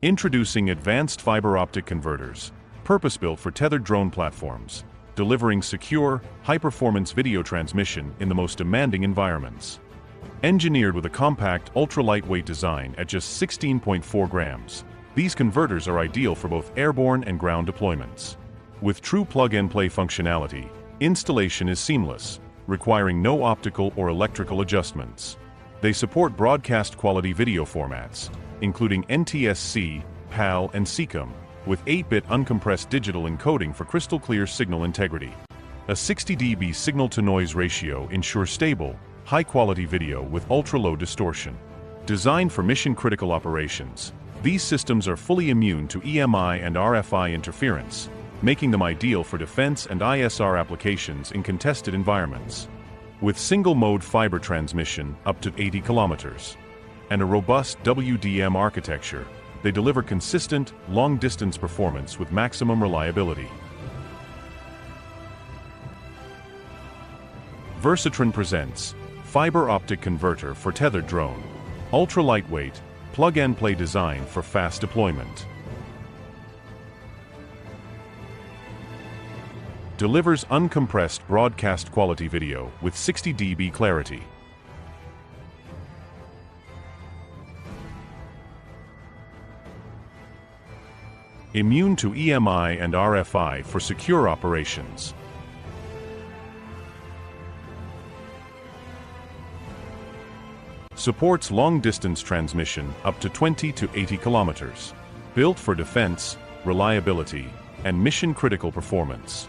Introducing advanced fiber optic converters, purpose-built for tethered drone platforms, delivering secure, high-performance video transmission in the most demanding environments. Engineered with a compact, ultra-lightweight design at just 16.4 grams, these converters are ideal for both airborne and ground deployments. With true plug-and-play functionality, installation is seamless, requiring no optical or electrical adjustments. They support broadcast-quality video formats, including NTSC, PAL, and SECOM, with 8-bit uncompressed digital encoding for crystal-clear signal integrity. A 60 dB signal-to-noise ratio ensures stable, high-quality video with ultra-low distortion. Designed for mission-critical operations, these systems are fully immune to EMI and RFI interference, making them ideal for defense and ISR applications in contested environments. With single-mode fiber transmission up to 80 kilometers and a robust WDM architecture, they deliver consistent, long-distance performance with maximum reliability. Versitron presents Fiber Optic Converter for Tethered Drone. Ultra-lightweight, plug-and-play design for fast deployment. Delivers uncompressed broadcast quality video with 60 dB clarity. Immune to EMI and RFI for secure operations. Supports long-distance transmission up to 20 to 80 kilometers. Built for defense, reliability, and mission-critical performance.